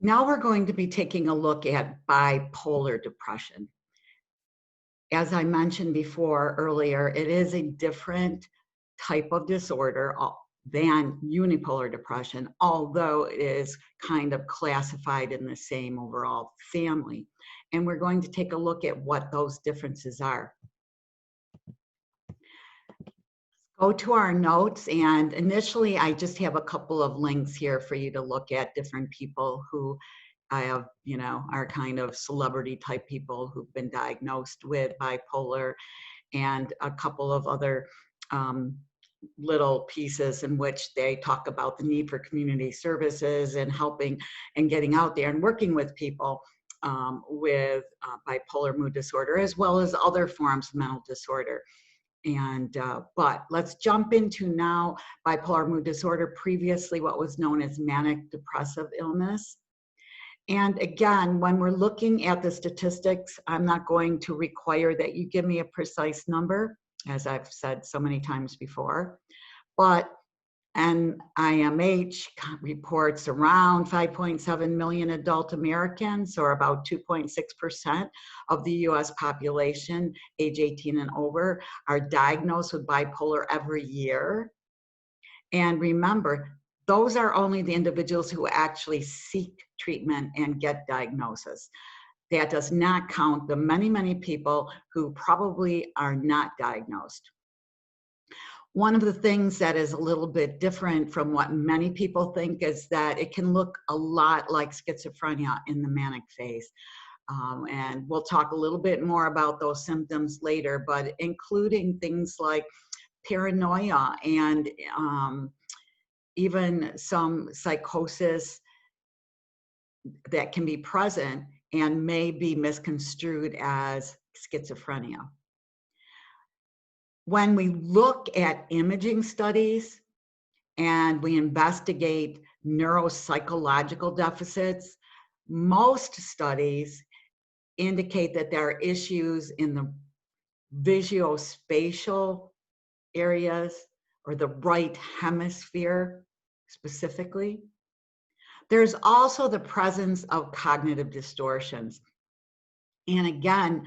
Now we're going to be taking a look at bipolar depression. As I mentioned before earlier, it is a different type of disorder than unipolar depression, although it is kind of classified in the same overall family. And we're going to take a look at what those differences are. Go to our notes, and initially I just have a couple of links here for you to look at different people who I have, are kind of celebrity type people who've been diagnosed with bipolar, and a couple of other little pieces in which they talk about the need for community services and helping and getting out there and working with people with bipolar mood disorder, as well as other forms of mental disorder. And but let's jump into now bipolar mood disorder, previously what was known as manic depressive illness. And again, when we're looking at the statistics, I'm not going to require that you give me a precise number, as I've said so many times before, but NIMH reports around 5.7 million adult Americans, or about 2.6% of the US population, age 18 and over, are diagnosed with bipolar every year. And remember, those are only the individuals who actually seek treatment and get diagnosis. That does not count the many, many people who probably are not diagnosed. One of the things that is a little bit different from what many people think is that it can look a lot like schizophrenia in the manic phase. And we'll talk a little bit more about those symptoms later, but including things like paranoia and even some psychosis that can be present and may be misconstrued as schizophrenia. When we look at imaging studies and we investigate neuropsychological deficits, most studies indicate that there are issues in the visuospatial areas, or the right hemisphere specifically. There's also the presence of cognitive distortions. And again,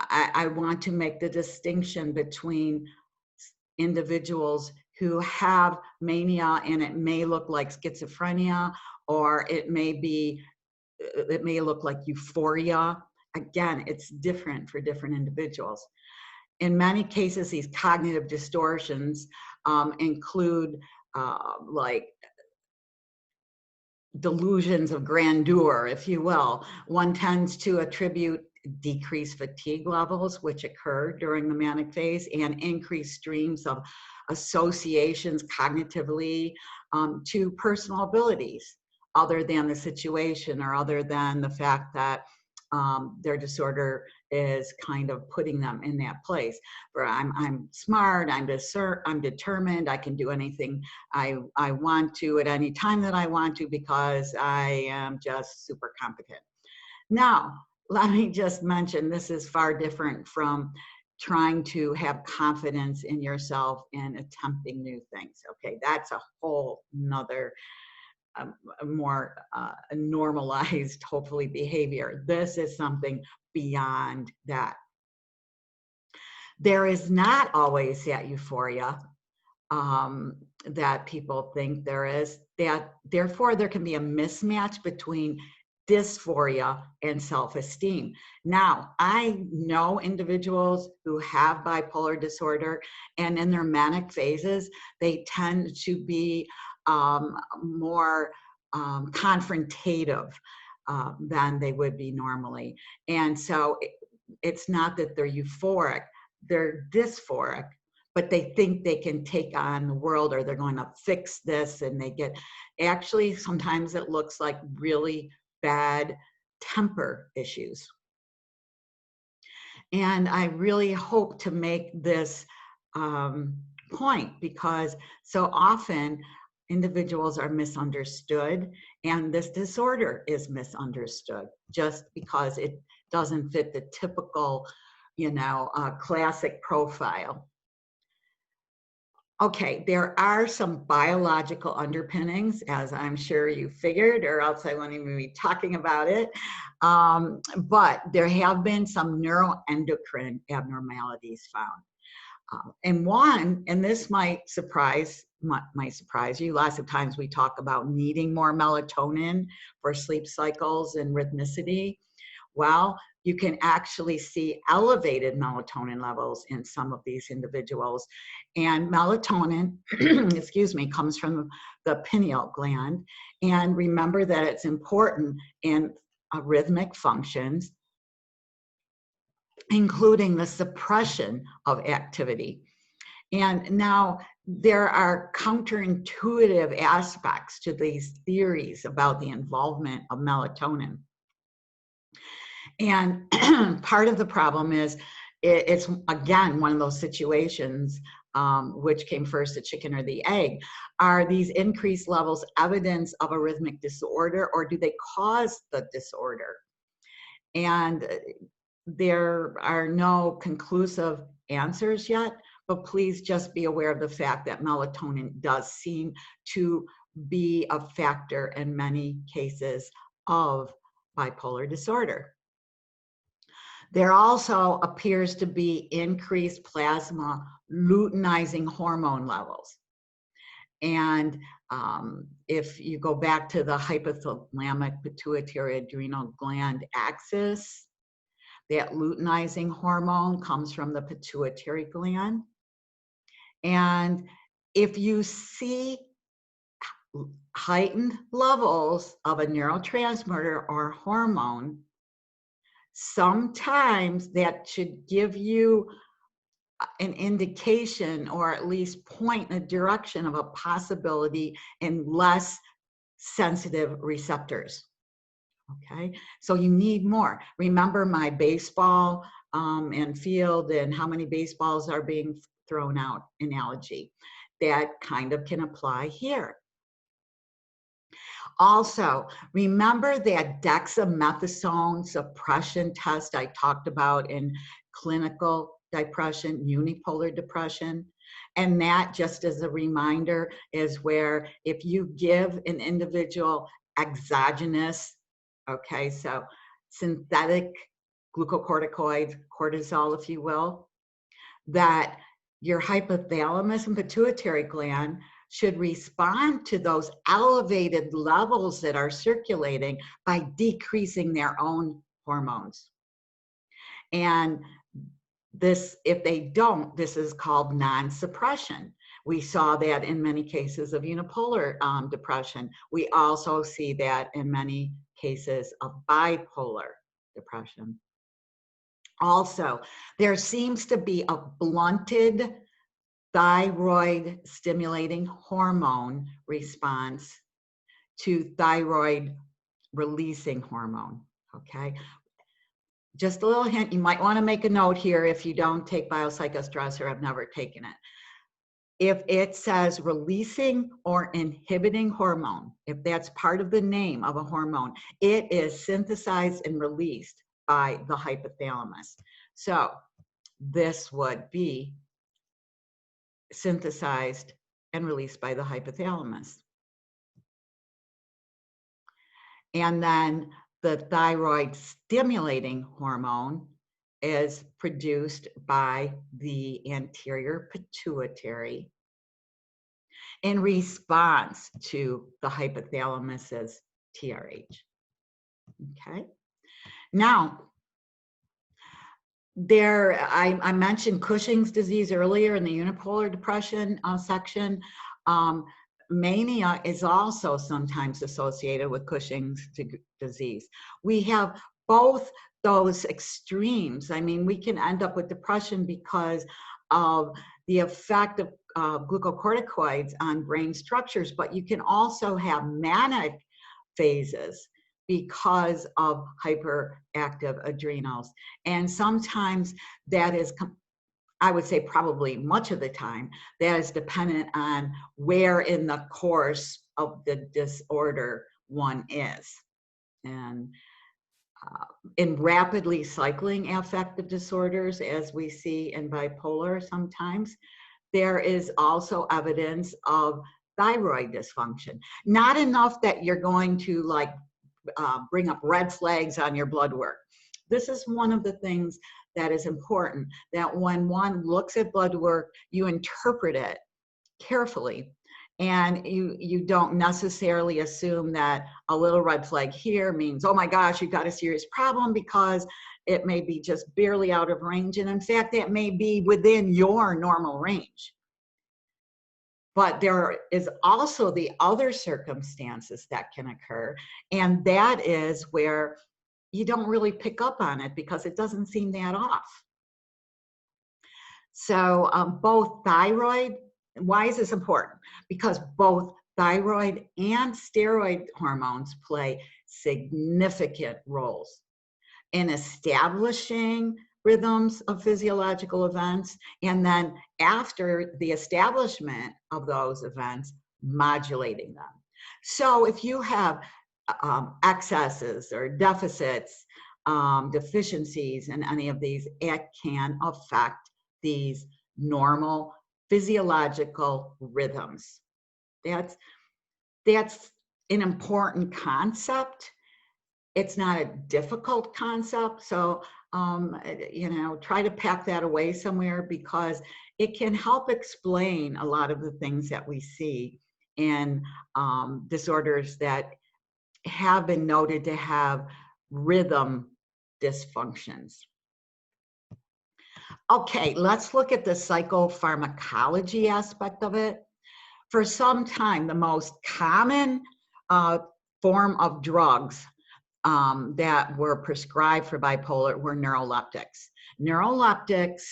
I want to make the distinction between individuals who have mania and it may look like schizophrenia, or it may look like euphoria. Again, it's different for different individuals. In many cases, these cognitive distortions include like delusions of grandeur, if you will. One tends to attribute decreased fatigue levels, which occur during the manic phase, and increased streams of associations cognitively to personal abilities other than the situation, or other than the fact that their disorder is kind of putting them in that place where I'm smart, I'm determined, I can do anything I want to at any time that I want to because I am just super competent. Now, let me just mention, this is far different from trying to have confidence in yourself and attempting new things. Okay, that's a whole nother more normalized, hopefully, behavior. This is something beyond that. There is not always that euphoria that people think there is. That therefore there can be a mismatch between dysphoria and self-esteem. Now, I know individuals who have bipolar disorder, and in their manic phases, they tend to be more confrontative than they would be normally. And so it's not that they're euphoric, they're dysphoric, but they think they can take on the world, or they're going to fix this, and they get, actually, sometimes it looks like really bad temper issues. And I really hope to make this point, because so often individuals are misunderstood, and this disorder is misunderstood just because it doesn't fit the typical, classic profile. Okay, there are some biological underpinnings, as I'm sure you figured, or else I wouldn't even be talking about it. But there have been some neuroendocrine abnormalities found. And this might surprise you. Lots of times we talk about needing more melatonin for sleep cycles and rhythmicity. Well, you can actually see elevated melatonin levels in some of these individuals. And melatonin, excuse me, comes from the pineal gland. And remember that it's important in rhythmic functions, including the suppression of activity. And now there are counterintuitive aspects to these theories about the involvement of melatonin. And part of the problem is it's, again, one of those situations, which came first, the chicken or the egg? Are these increased levels evidence of a rhythmic disorder, or do they cause the disorder? And there are no conclusive answers yet, but please just be aware of the fact that melatonin does seem to be a factor in many cases of bipolar disorder. There also appears to be increased plasma luteinizing hormone levels. And if you go back to the hypothalamic pituitary adrenal gland axis, that luteinizing hormone comes from the pituitary gland. And if you see heightened levels of a neurotransmitter or hormone, sometimes that should give you an indication, or at least point in the direction of a possibility in less sensitive receptors. Okay, so you need more. Remember my baseball and field and how many baseballs are being thrown out analogy. That kind of can apply here. Also, remember that dexamethasone suppression test I talked about in clinical depression, unipolar depression? And that, just as a reminder, is where if you give an individual exogenous, okay, so synthetic glucocorticoids, cortisol, if you will, that your hypothalamus and pituitary gland should respond to those elevated levels that are circulating by decreasing their own hormones. And this, if they don't, this is called non-suppression. We saw that in many cases of unipolar depression. We also see that in many cases of bipolar depression. Also, there seems to be a blunted thyroid stimulating hormone response to thyroid releasing hormone, okay? Just a little hint, you might want to make a note here if you don't take biopsychostress or have never taken it. If it says releasing or inhibiting hormone, if that's part of the name of a hormone, it is synthesized and released by the hypothalamus. So this would be synthesized and released by the hypothalamus. And then the thyroid stimulating hormone is produced by the anterior pituitary in response to the hypothalamus's TRH. Okay. Now, I mentioned Cushing's disease earlier in the unipolar depression section. Mania is also sometimes associated with Cushing's disease. We have both those extremes. I mean, we can end up with depression because of the effect of glucocorticoids on brain structures, but you can also have manic phases because of hyperactive adrenals. And sometimes that is, I would say probably much of the time, that is dependent on where in the course of the disorder one is. And in rapidly cycling affective disorders, as we see in bipolar sometimes, there is also evidence of thyroid dysfunction. Not enough that you're going to like bring up red flags on your blood work. This is one of the things that is important, that when one looks at blood work, you interpret it carefully, and you don't necessarily assume that a little red flag here means, oh my gosh, you've got a serious problem, because it may be just barely out of range, and in fact it may be within your normal range. But there is also the other circumstances that can occur, and that is where you don't really pick up on it because it doesn't seem that off. So both thyroid, why is this important? Because both thyroid and steroid hormones play significant roles in establishing rhythms of physiological events, and then after the establishment of those events, modulating them. So if you have excesses or deficits, deficiencies in any of these, it can affect these normal physiological rhythms. That's an important concept. It's not a difficult concept, so try to pack that away somewhere, because it can help explain a lot of the things that we see in disorders that have been noted to have rhythm dysfunctions. Okay, let's look at the psychopharmacology aspect of it. For some time, the most common form of drugs that were prescribed for bipolar were neuroleptics. Neuroleptics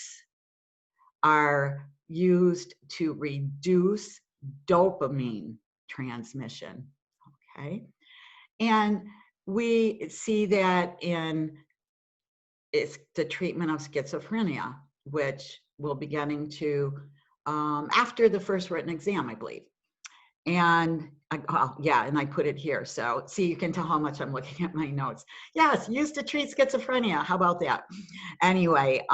are used to reduce dopamine transmission, okay? And we see that in the treatment of schizophrenia, which we'll be getting to after the first written exam, I believe. And I put it here. So see, you can tell how much I'm looking at my notes. Yes, used to treat schizophrenia. How about that? Anyway,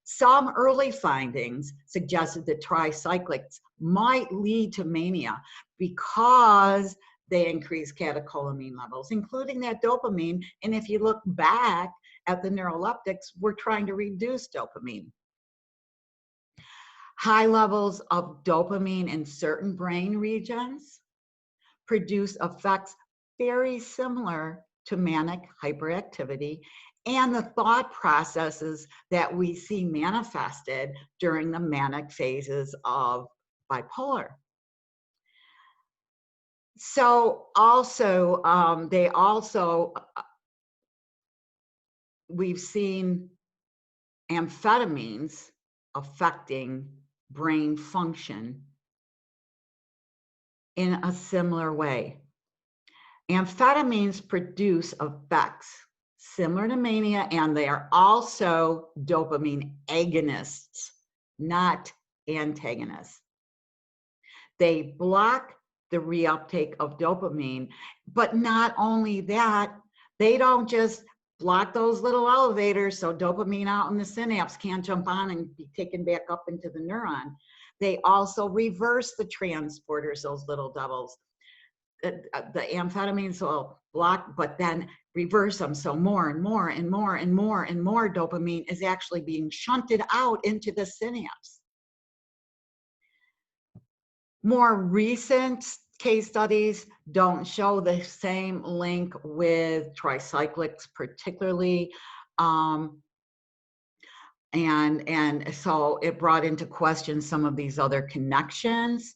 some early findings suggested that tricyclics might lead to mania because they increase catecholamine levels, including that dopamine. And if you look back at the neuroleptics, we're trying to reduce dopamine. High levels of dopamine in certain brain regions produce effects very similar to manic hyperactivity and the thought processes that we see manifested during the manic phases of bipolar. So also, we've seen amphetamines affecting brain function in a similar way. Amphetamines produce effects similar to mania, and they are also dopamine agonists, not antagonists. They block the reuptake of dopamine, but not only that, they don't just block those little elevators so dopamine out in the synapse can't jump on and be taken back up into the neuron. They also reverse the transporters, those little doubles. The amphetamines will block, but then reverse them. So more and more and more and more and more dopamine is actually being shunted out into the synapse. More recent case studies don't show the same link with tricyclics particularly. And so it brought into question some of these other connections.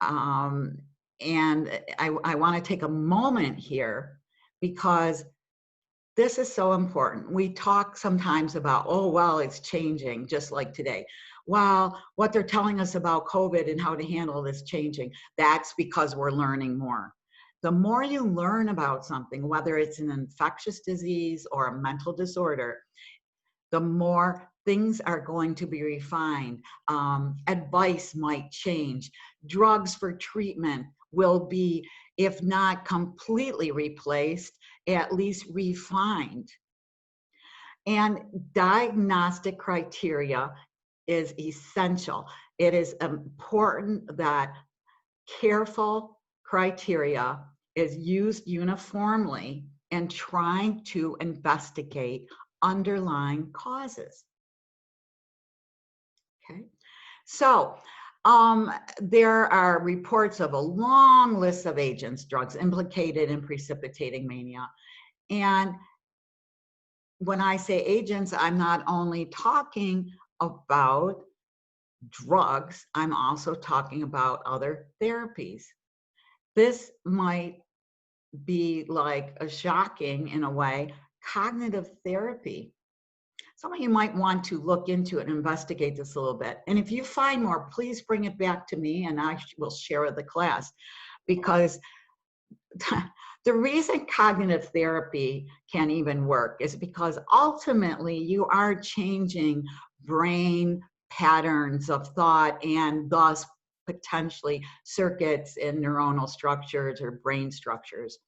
And I want to take a moment here because this is so important. We talk sometimes about, oh, well, it's changing, just like today. Well, what they're telling us about COVID and how to handle this changing, that's because we're learning more. The more you learn about something, whether it's an infectious disease or a mental disorder, the more things are going to be refined. Advice might change. Drugs for treatment will be, if not completely replaced, at least refined. And diagnostic criteria is essential. It is important that careful criteria is used uniformly in trying to investigate underlying causes. Okay, so there are reports of a long list of agents, drugs implicated in precipitating mania. And when I say agents, I'm not only talking about drugs, I'm also talking about other therapies. This might be like a shocking, in a way, cognitive therapy. Some of you might want to look into it and investigate this a little bit. And if you find more, please bring it back to me and I will share with the class, because the reason cognitive therapy can even work is because ultimately you are changing brain patterns of thought and thus potentially circuits in neuronal structures or brain structures.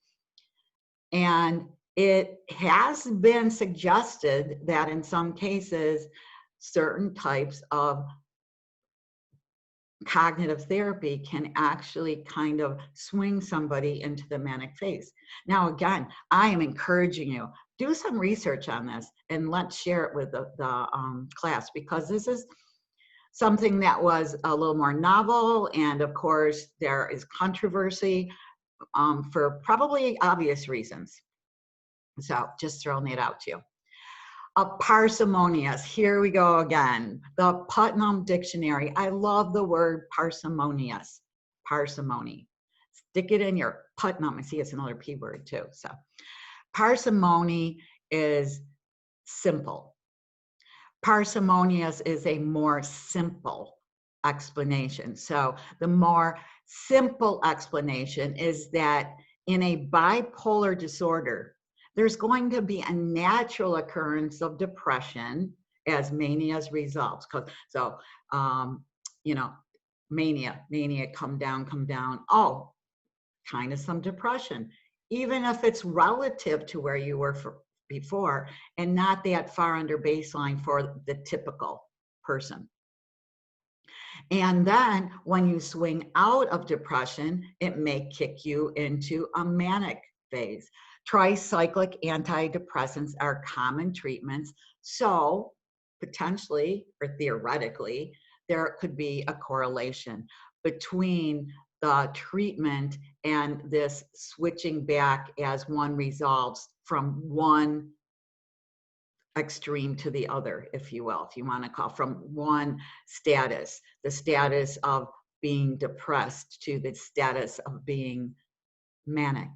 And it has been suggested that in some cases, certain types of cognitive therapy can actually kind of swing somebody into the manic phase. Now, again, I am encouraging you, do some research on this and let's share it with the class, because this is something that was a little more novel. And of course, there is controversy for probably obvious reasons. So just throwing it out to you. Parsimonious, here we go again. The Putnam Dictionary. I love the word parsimonious, parsimony. Stick it in your Putnam. I see it's another P word too. So parsimony is simple. Parsimonious is a more simple explanation. So the more simple explanation is that in a bipolar disorder, there's going to be a natural occurrence of depression as manias resolves. So, you know, mania, come down. Oh, kind of some depression, even if it's relative to where you were before and not that far under baseline for the typical person. And then when you swing out of depression, it may kick you into a manic phase. Tricyclic antidepressants are common treatments. So potentially or theoretically, there could be a correlation between the treatment and this switching back as one resolves from one extreme to the other, if you will, if you want to call, from one status, the status of being depressed to the status of being manic.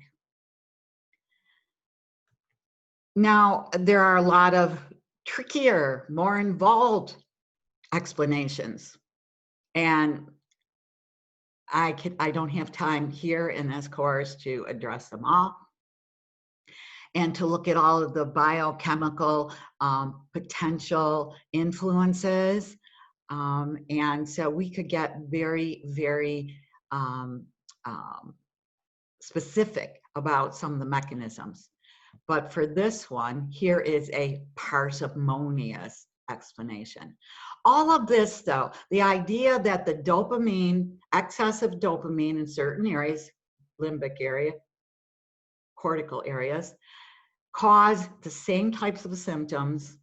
Now, there are a lot of trickier, more involved explanations, and I don't have time here in this course to address them all and to look at all of the biochemical potential influences. And so we could get very, very specific about some of the mechanisms. But for this one, here is a parsimonious explanation. All of this, though, the idea that the dopamine, excessive dopamine in certain areas, limbic area, cortical areas, cause the same types of symptoms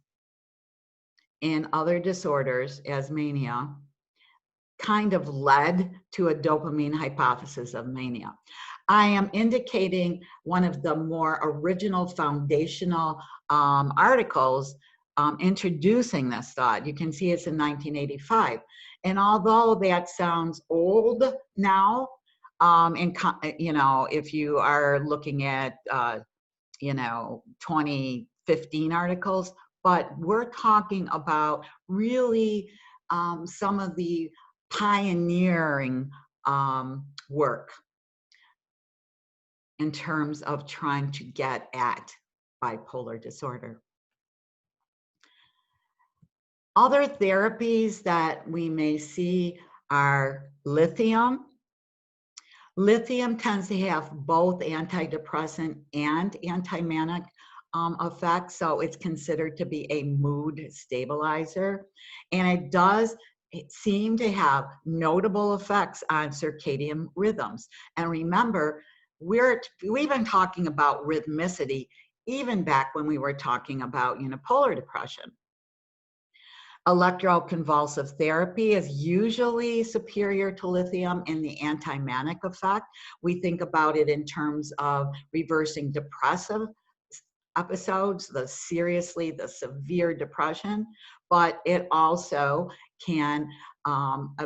in other disorders as mania, kind of led to a dopamine hypothesis of mania. I am indicating one of the more original foundational articles introducing this thought. You can see it's in 1985. And although that sounds old now, and you know, if you are looking at you know, 2015 articles, but we're talking about really some of the pioneering work in terms of trying to get at bipolar disorder. Other therapies that we may see are lithium. Lithium tends to have both antidepressant and anti-manic effect, so it's considered to be a mood stabilizer. And it does seem to have notable effects on circadian rhythms. And remember, we've been talking about rhythmicity even back when we were talking about unipolar depression. Electroconvulsive therapy is usually superior to lithium in the anti-manic effect. We think about it in terms of reversing depressive episodes, the severe depression, but it also can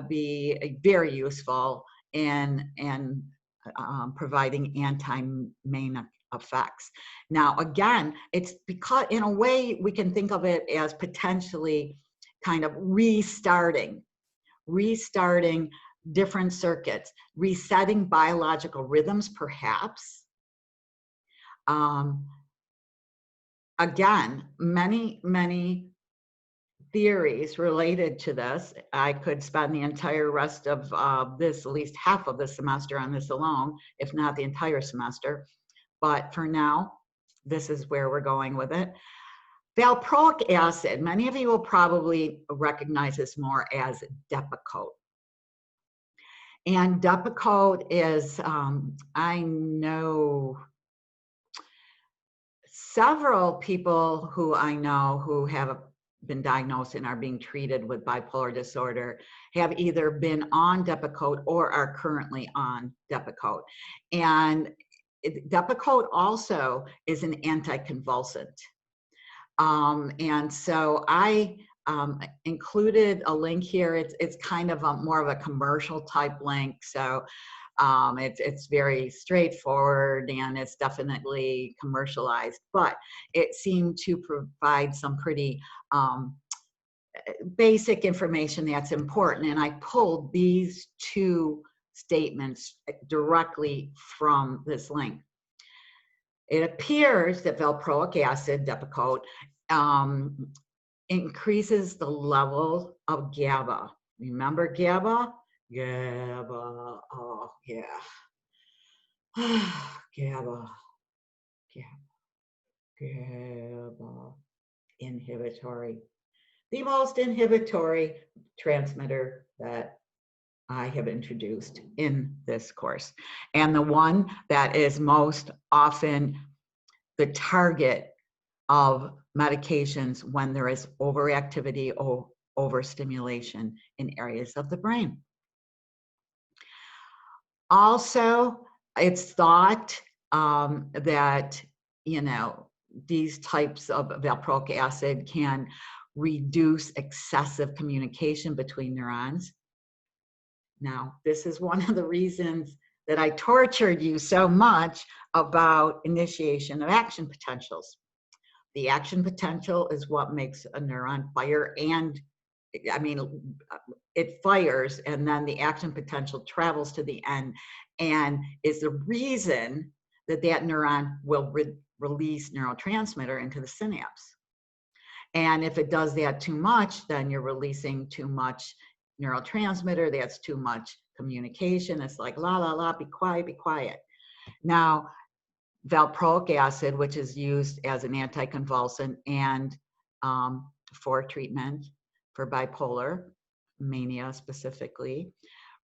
be very useful in providing anti-manic effects. Now, again, it's because in a way we can think of it as potentially kind of restarting different circuits, resetting biological rhythms, perhaps. Again, many theories related to this. I could spend the entire rest of this, at least half of the semester on this alone, if not the entire semester. But for now, this is where we're going with it. Valproic acid, many of you will probably recognize this more as Depakote. And Depakote is, I know several people who I know who have been diagnosed and are being treated with bipolar disorder have either been on Depakote or are currently on Depakote. And Depakote also is an anticonvulsant. And so I included a link here. It's kind of more of a commercial type link. So it's very straightforward and it's definitely commercialized, but it seemed to provide some pretty basic information that's important. And I pulled these two statements directly from this link. It appears that valproic acid, Depakote, increases the level of GABA. Remember GABA? GABA, oh yeah. GABA, inhibitory. The most inhibitory transmitter that I have introduced in this course. And the one that is most often the target of medications when there is overactivity or overstimulation in areas of the brain. Also, it's thought that, these types of valproic acid can reduce excessive communication between neurons. Now, this is one of the reasons that I tortured you so much about initiation of action potentials. The action potential is what makes a neuron fire, and it fires, and then the action potential travels to the end and is the reason that that neuron will release neurotransmitter into the synapse. And if it does that too much, then you're releasing too much neurotransmitter, that's too much communication. It's like, la, la, la, be quiet, be quiet. Now, valproic acid, which is used as an anticonvulsant and for treatment for bipolar mania specifically,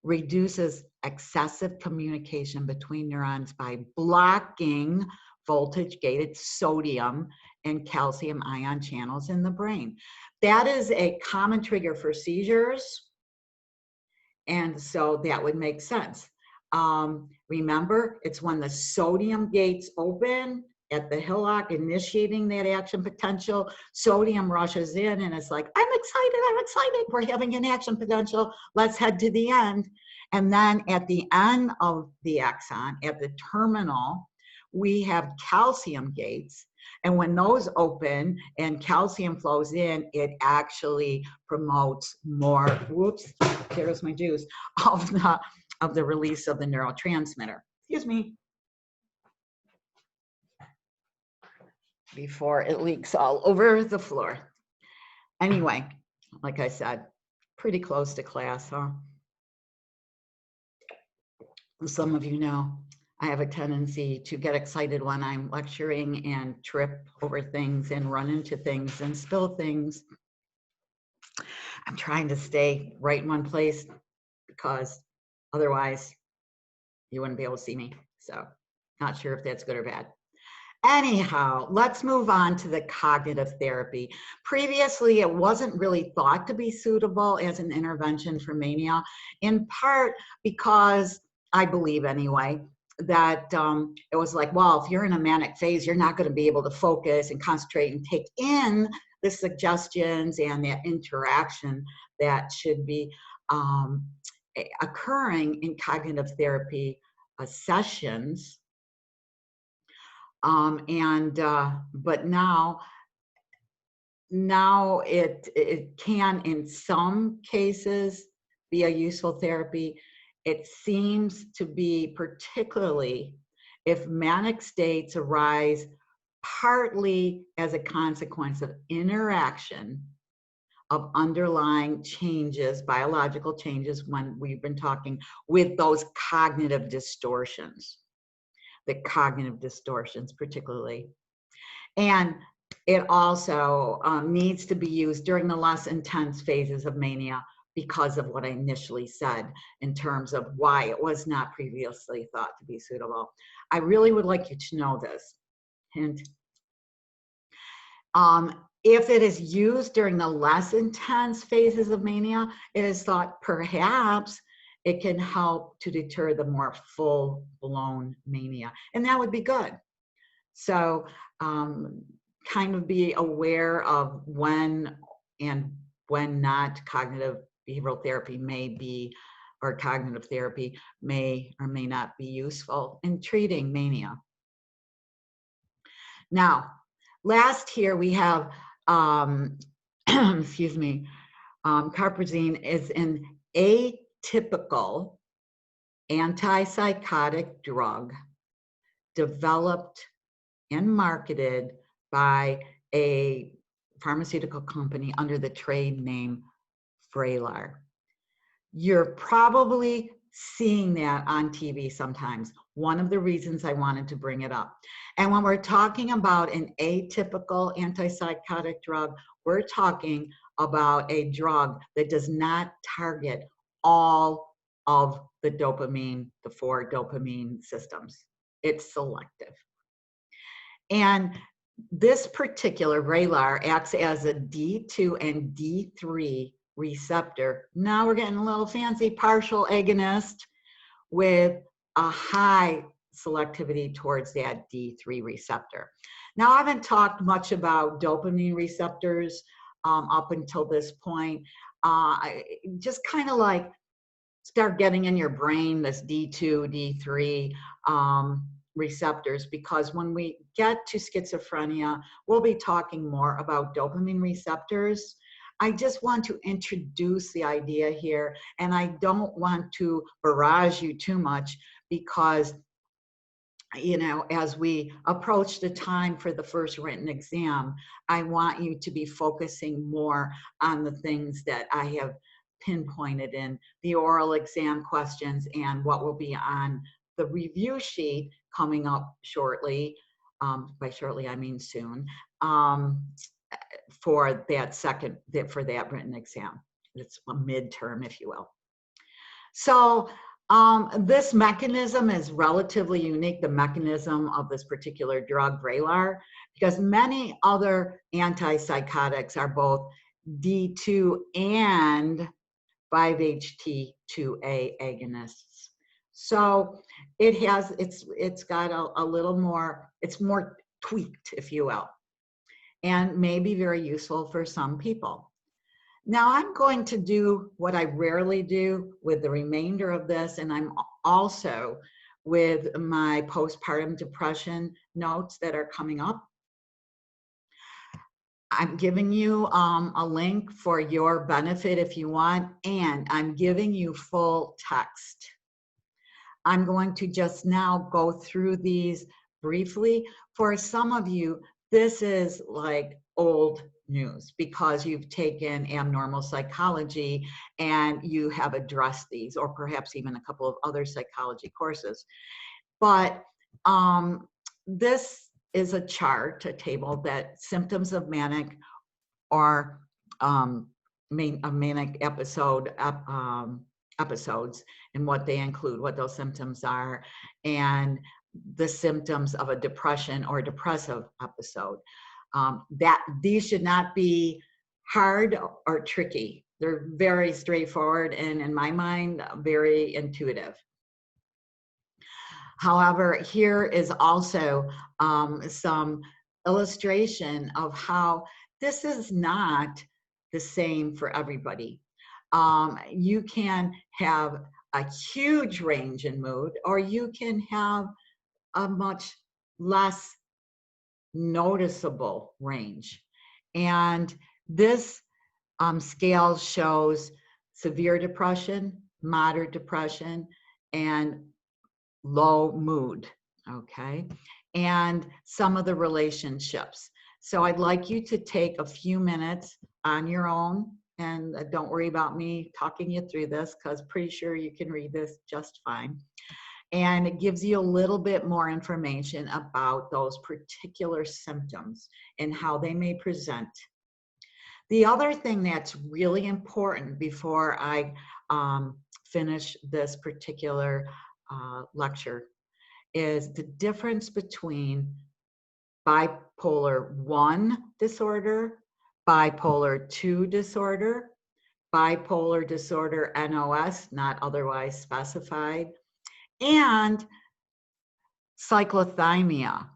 reduces excessive communication between neurons by blocking voltage-gated sodium and calcium ion channels in the brain. That is a common trigger for seizures, and so that would make sense. Remember, it's when the sodium gates open at the hillock, initiating that action potential, sodium rushes in and it's like, I'm excited, we're having an action potential, let's head to the end. And then at the end of the axon, at the terminal, we have calcium gates. And when those open and calcium flows in, it actually promotes more, whoops, there's my juice, of the release of the neurotransmitter. Excuse me. Before it leaks all over the floor. Anyway, like I said, pretty close to class, huh? Some of you know I have a tendency to get excited when I'm lecturing and trip over things and run into things and spill things. I'm trying to stay right in one place because otherwise you wouldn't be able to see me. So not sure if that's good or bad. Anyhow, let's move on to the cognitive therapy. Previously, it wasn't really thought to be suitable as an intervention for mania, in part because I believe anyway, that it was like, well, if you're in a manic phase, you're not going to be able to focus and concentrate and take in the suggestions and that interaction that should be occurring in cognitive therapy sessions. But now it can in some cases be a useful therapy. It seems to be particularly if manic states arise partly as a consequence of interaction of underlying changes, biological changes, when we've been talking with those cognitive distortions. The cognitive distortions particularly. And it also needs to be used during the less intense phases of mania because of what I initially said in terms of why it was not previously thought to be suitable. I really would like you to know this. Hint. If it is used during the less intense phases of mania, it is thought perhaps it can help to deter the more full-blown mania. And that would be good. So kind of be aware of when and when not cognitive behavioral therapy may be, or cognitive therapy may or may not be useful in treating mania. Now, last here we have, excuse me, carprozine is an atypical antipsychotic drug developed and marketed by a pharmaceutical company under the trade name Vraylar. You're probably seeing that on TV sometimes. One of the reasons I wanted to bring it up. And when we're talking about an atypical antipsychotic drug, we're talking about a drug that does not target all of the dopamine, the 4 dopamine systems. It's selective. And this particular Vraylar acts as a D2 and D3 receptor. Now we're getting a little fancy, partial agonist with a high selectivity towards that D3 receptor. Now, I haven't talked much about dopamine receptors up until this point. Just kind of like start getting in your brain this D2, D3 receptors, because when we get to schizophrenia, we'll be talking more about dopamine receptors. I just want to introduce the idea here, and I don't want to barrage you too much because, you know, as we approach the time for the first written exam, I want you to be focusing more on the things that I have pinpointed in the oral exam questions and what will be on the review sheet coming up shortly. By shortly, I mean soon. For that written exam. It's a midterm, if you will. So this mechanism is relatively unique, the mechanism of this particular drug, Vraylar, because many other antipsychotics are both D2 and 5-HT2A agonists. So it's got a little more, it's more tweaked, if you will, and may be very useful for some people. Now I'm going to do what I rarely do with the remainder of this, and I'm also with my postpartum depression notes that are coming up. I'm giving you a link for your benefit if you want, and I'm giving you full text. I'm going to just now go through these briefly. For some of you, this is like old news because you've taken abnormal psychology and you have addressed these, or perhaps even a couple of other psychology courses. But this is a chart, a table that symptoms of manic or a manic episodes and what they include, what those symptoms are, and the symptoms of a depression or depressive episode. That these should not be hard or tricky. They're very straightforward and, in my mind, very intuitive. However, here is also some illustration of how this is not the same for everybody. You can have a huge range in mood, or you can have a much less noticeable range. And this scale shows severe depression, moderate depression, and low mood, okay? And some of the relationships. So I'd like you to take a few minutes on your own, and don't worry about me talking you through this, because pretty sure you can read this just fine. And it gives you a little bit more information about those particular symptoms and how they may present. The other thing that's really important before I finish this particular lecture is the difference between bipolar 1 disorder, bipolar 2 disorder, bipolar disorder NOS, not otherwise specified, and cyclothymia,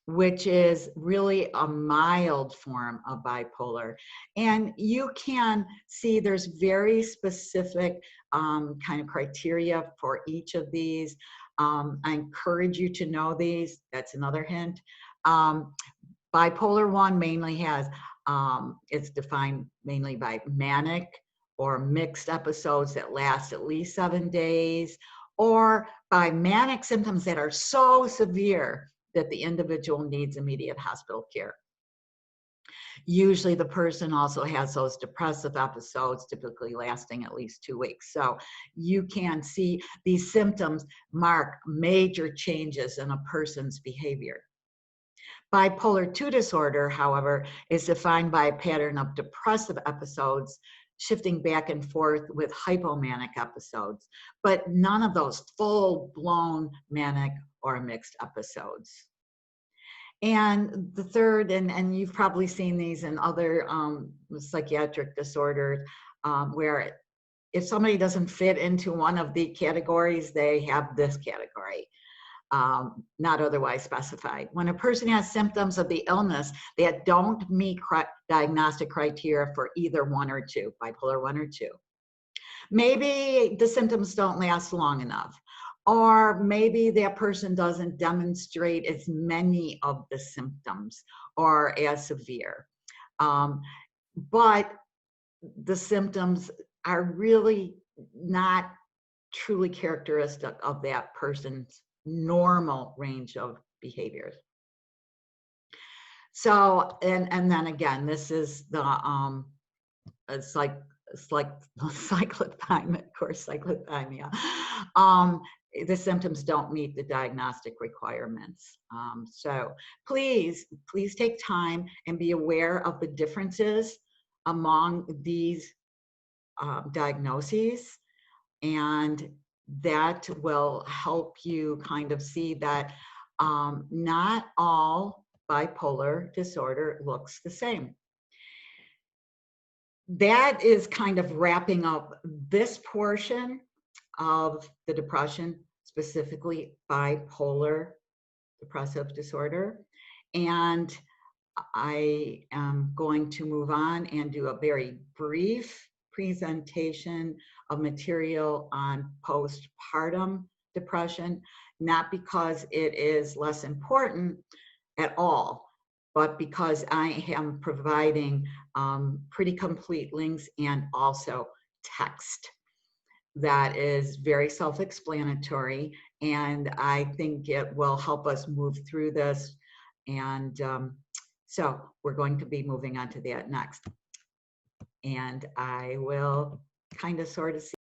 which is really a mild form of bipolar. And you can see there's very specific kind of criteria for each of these. I encourage you to know these. That's another hint. Bipolar 1 mainly has, it's defined mainly by manic or mixed episodes that last at least 7 days, or by manic symptoms that are so severe that the individual needs immediate hospital care. Usually the person also has those depressive episodes, typically lasting at least 2 weeks. So you can see these symptoms mark major changes in a person's behavior. Bipolar 2 disorder, however, is defined by a pattern of depressive episodes shifting back and forth with hypomanic episodes, but none of those full-blown manic or mixed episodes. And the third, and you've probably seen these in other psychiatric disorders, where if somebody doesn't fit into one of the categories, they have this category. Not otherwise specified. When a person has symptoms of the illness that don't meet diagnostic criteria for either 1 or 2, bipolar 1 or 2, maybe the symptoms don't last long enough, or maybe that person doesn't demonstrate as many of the symptoms or as severe. But the symptoms are really not truly characteristic of that person's normal range of behaviors. So, and then again, this is the it's like cyclothymia, of course, cyclothymia. The symptoms don't meet the diagnostic requirements. So please take time and be aware of the differences among these diagnoses, and that will help you kind of see that not all bipolar disorder looks the same. That is kind of wrapping up this portion of the depression, specifically bipolar depressive disorder. And I am going to move on and do a very brief presentation of material on postpartum depression, not because it is less important at all, but because I am providing pretty complete links and also text that is very self-explanatory, and I think it will help us move through this. And so we're going to be moving on to that next. And I will kind of sort of see